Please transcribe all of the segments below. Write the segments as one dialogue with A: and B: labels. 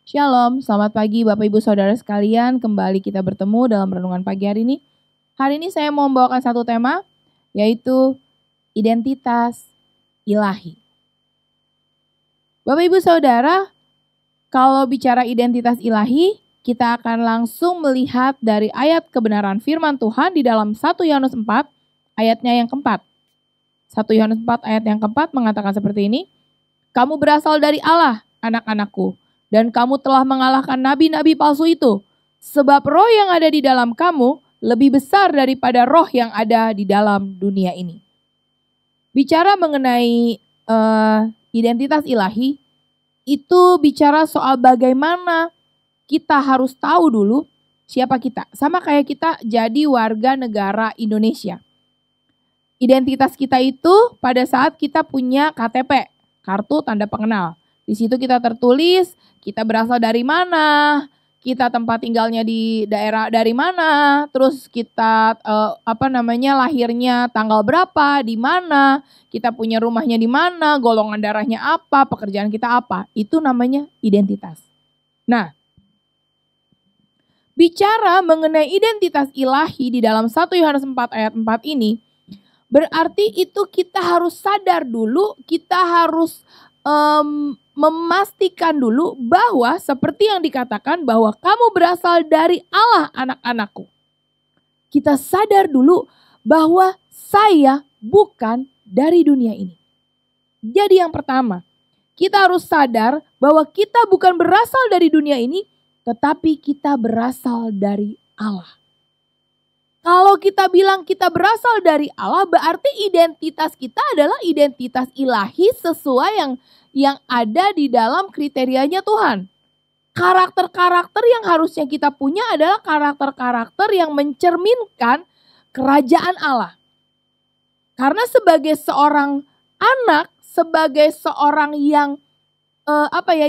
A: Shalom, selamat pagi Bapak Ibu Saudara sekalian. Kembali kita bertemu dalam renungan pagi hari ini. Hari ini saya mau membawakan satu tema, yaitu identitas ilahi. Bapak Ibu Saudara, kalau bicara identitas ilahi, kita akan langsung melihat dari ayat kebenaran firman Tuhan di dalam 1 Yohanes 4, ayatnya yang keempat. 1 Yohanes 4 ayat yang keempat mengatakan seperti ini, "Kamu berasal dari Allah, anak-anakku, dan kamu telah mengalahkan nabi-nabi palsu itu, sebab roh yang ada di dalam kamu lebih besar daripada roh yang ada di dalam dunia ini." Bicara mengenai identitas ilahi, itu bicara soal bagaimana kita harus tahu dulu siapa kita. Sama kayak kita jadi warga negara Indonesia. Identitas kita itu pada saat kita punya KTP, kartu tanda pengenal. Di situ kita tertulis kita berasal dari mana, kita tempat tinggalnya di daerah dari mana, terus kita lahirnya tanggal berapa, di mana, kita punya rumahnya di mana, golongan darahnya apa, pekerjaan kita apa. Itu namanya identitas. Nah, bicara mengenai identitas ilahi di dalam 1 Yohanes 4 ayat 4 ini, berarti itu kita harus sadar dulu, kita harus memastikan dulu bahwa seperti yang dikatakan bahwa kamu berasal dari Allah, anak-anakku. Kita sadar dulu bahwa saya bukan dari dunia ini. Jadi yang pertama, kita harus sadar bahwa kita bukan berasal dari dunia ini, tetapi kita berasal dari Allah. Kalau kita bilang kita berasal dari Allah, berarti identitas kita adalah identitas ilahi sesuai yang ada di dalam kriterianya Tuhan. Karakter-karakter yang harusnya kita punya adalah karakter-karakter yang mencerminkan kerajaan Allah. Karena sebagai seorang anak, sebagai seorang yang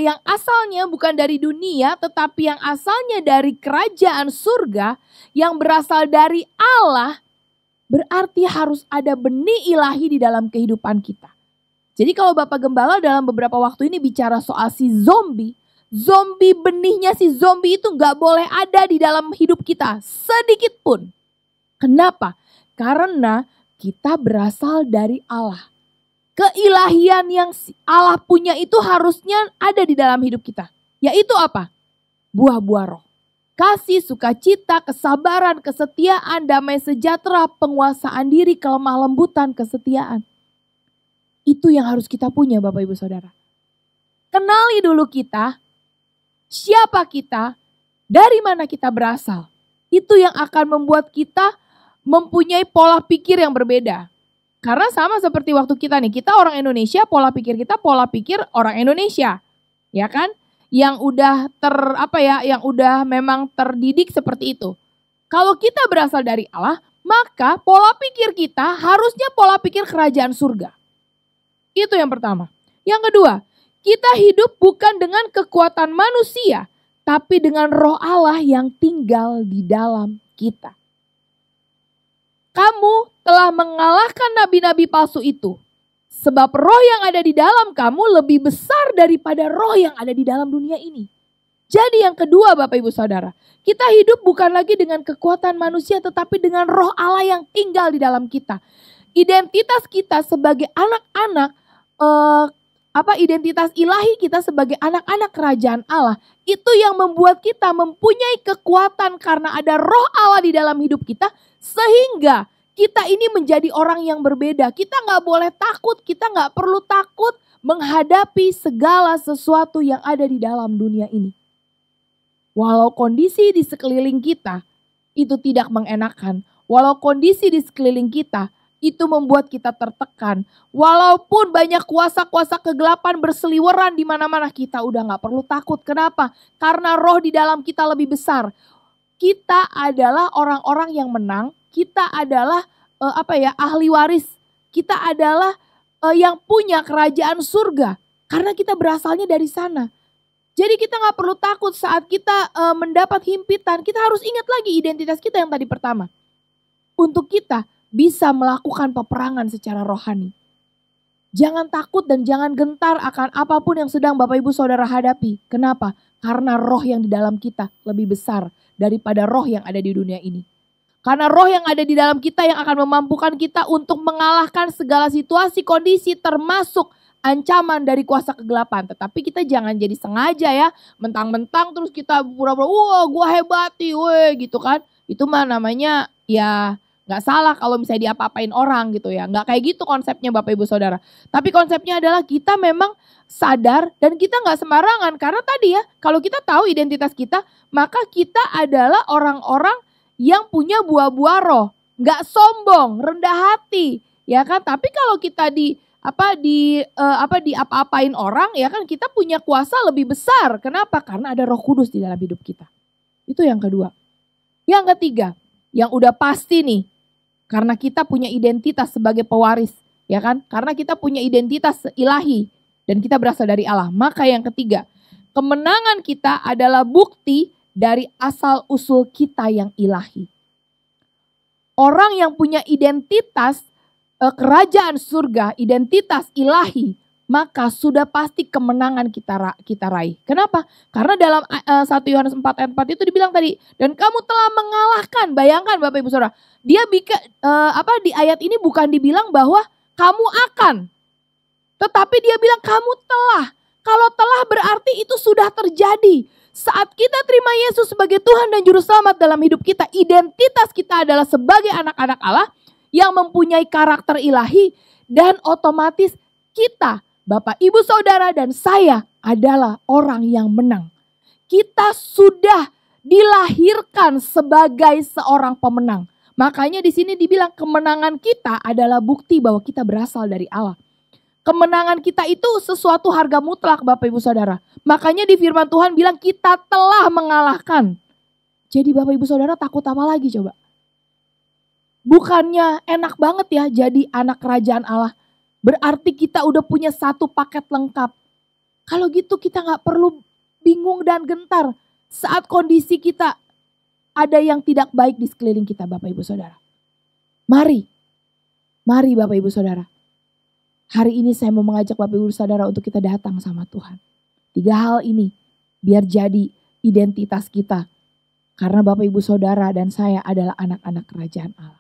A: yang asalnya bukan dari dunia, tetapi yang asalnya dari kerajaan surga, yang berasal dari Allah, berarti harus ada benih ilahi di dalam kehidupan kita. Jadi kalau Bapak Gembala dalam beberapa waktu ini bicara soal si zombie benihnya si zombie itu gak boleh ada di dalam hidup kita sedikit pun. Kenapa? Karena kita berasal dari Allah. Keilahian yang Allah punya itu harusnya ada di dalam hidup kita. Yaitu apa? Buah-buah roh. Kasih, sukacita, kesabaran, kesetiaan, damai sejahtera, penguasaan diri, kelemah lembutan, kesetiaan. Itu yang harus kita punya Bapak Ibu Saudara. Kenali dulu kita, siapa kita, dari mana kita berasal. Itu yang akan membuat kita mempunyai pola pikir yang berbeda. Karena sama seperti waktu kita nih, kita orang Indonesia, pola pikir kita pola pikir orang Indonesia. Ya kan? Yang udah yang udah memang terdidik seperti itu. Kalau kita berasal dari Allah, maka pola pikir kita harusnya pola pikir kerajaan surga. Itu yang pertama. Yang kedua, kita hidup bukan dengan kekuatan manusia, tapi dengan roh Allah yang tinggal di dalam kita. Kamu telah mengalahkan nabi-nabi palsu itu. Sebab roh yang ada di dalam kamu lebih besar daripada roh yang ada di dalam dunia ini. Jadi yang kedua Bapak Ibu Saudara, kita hidup bukan lagi dengan kekuatan manusia tetapi dengan roh Allah yang tinggal di dalam kita. Identitas kita sebagai anak-anak, identitas ilahi kita sebagai anak-anak kerajaan Allah, itu yang membuat kita mempunyai kekuatan karena ada roh Allah di dalam hidup kita, sehingga kita ini menjadi orang yang berbeda. Kita gak boleh takut, kita gak perlu takut menghadapi segala sesuatu yang ada di dalam dunia ini. Walau kondisi di sekeliling kita itu tidak mengenakan, walau kondisi di sekeliling kita itu membuat kita tertekan, walaupun banyak kuasa-kuasa kegelapan berseliweran di mana-mana, kita udah gak perlu takut. Kenapa? Karena roh di dalam kita lebih besar. Kita adalah orang-orang yang menang, kita adalah ahli waris, kita adalah yang punya kerajaan surga, karena kita berasalnya dari sana. Jadi kita gak perlu takut saat kita mendapat himpitan. Kita harus ingat lagi identitas kita yang tadi pertama. Untuk kita bisa melakukan peperangan secara rohani. Jangan takut dan jangan gentar akan apapun yang sedang Bapak Ibu Saudara hadapi. Kenapa? Karena roh yang di dalam kita lebih besar daripada roh yang ada di dunia ini. Karena roh yang ada di dalam kita yang akan memampukan kita untuk mengalahkan segala situasi, kondisi, termasuk ancaman dari kuasa kegelapan. Tetapi kita jangan jadi sengaja ya, mentang-mentang terus kita pura-pura, wah gua hebat nih, weh gitu kan. Itu mah namanya ya gak salah kalau misalnya diapa-apain orang gitu ya. Gak kayak gitu konsepnya Bapak Ibu Saudara. Tapi konsepnya adalah kita memang sadar dan kita gak sembarangan. Karena tadi ya, kalau kita tahu identitas kita, maka kita adalah orang-orang yang punya buah-buah roh, nggak sombong, rendah hati, ya kan? Tapi kalau kita diapa-apain orang, ya kan kita punya kuasa lebih besar. Kenapa? Karena ada Roh Kudus di dalam hidup kita. Itu yang kedua. Yang ketiga, yang udah pasti nih, karena kita punya identitas sebagai pewaris, ya kan? Karena kita punya identitas ilahi dan kita berasal dari Allah. Maka yang ketiga, kemenangan kita adalah bukti dari asal usul kita yang ilahi. Orang yang punya identitas kerajaan surga, identitas ilahi, maka sudah pasti kemenangan kita raih. Kenapa? Karena dalam 1 Yohanes 4 ayat 4 itu dibilang tadi, dan kamu telah mengalahkan. Bayangkan Bapak Ibu Saudara, dia di ayat ini bukan dibilang bahwa kamu akan, tetapi dia bilang kamu telah. Kalau telah berarti itu sudah terjadi. Saat kita terima Yesus sebagai Tuhan dan Juru Selamat dalam hidup kita, identitas kita adalah sebagai anak-anak Allah yang mempunyai karakter ilahi, dan otomatis kita, Bapak, Ibu, Saudara, dan saya adalah orang yang menang. Kita sudah dilahirkan sebagai seorang pemenang. Makanya di sini dibilang kemenangan kita adalah bukti bahwa kita berasal dari Allah. Kemenangan kita itu sesuatu harga mutlak Bapak Ibu Saudara. Makanya di firman Tuhan bilang kita telah mengalahkan. Jadi Bapak Ibu Saudara takut apa lagi coba? Bukannya enak banget ya jadi anak kerajaan Allah. Berarti kita udah punya satu paket lengkap. Kalau gitu kita gak perlu bingung dan gentar saat kondisi kita ada yang tidak baik di sekeliling kita Bapak Ibu Saudara. Mari Bapak Ibu Saudara. Hari ini saya mau mengajak Bapak Ibu Saudara untuk kita datang sama Tuhan. 3 hal ini biar jadi identitas kita. Karena Bapak Ibu Saudara dan saya adalah anak-anak kerajaan Allah.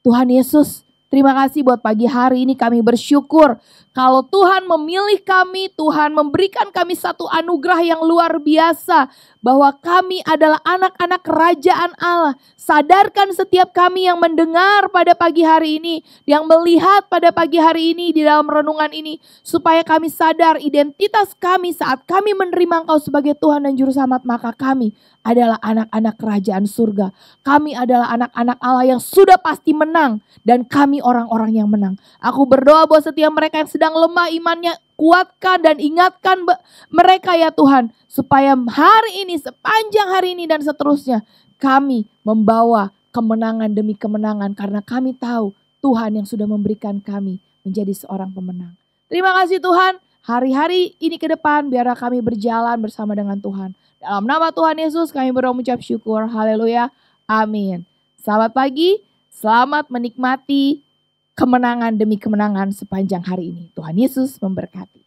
A: Tuhan Yesus, terima kasih buat pagi hari ini kami bersyukur. Kalau Tuhan memilih kami, Tuhan memberikan kami satu anugerah yang luar biasa. Bahwa kami adalah anak-anak kerajaan Allah. Sadarkan setiap kami yang mendengar pada pagi hari ini. Yang melihat pada pagi hari ini di dalam renungan ini. Supaya kami sadar identitas kami saat kami menerima Engkau sebagai Tuhan dan Juru Selamat. Maka kami adalah anak-anak kerajaan surga. Kami adalah anak-anak Allah yang sudah pasti menang. Dan kami orang-orang yang menang. Aku berdoa buat setiap mereka yang sedang lemah imannya, kuatkan dan ingatkan mereka ya Tuhan. Supaya hari ini, sepanjang hari ini dan seterusnya, kami membawa kemenangan demi kemenangan. Karena kami tahu Tuhan yang sudah memberikan kami menjadi seorang pemenang. Terima kasih Tuhan. Hari-hari ini ke depan biarlah kami berjalan bersama dengan Tuhan. Dalam nama Tuhan Yesus kami berdoa mengucap syukur. Haleluya. Amin. Selamat pagi. Selamat menikmati kemenangan demi kemenangan sepanjang hari ini. Tuhan Yesus memberkati.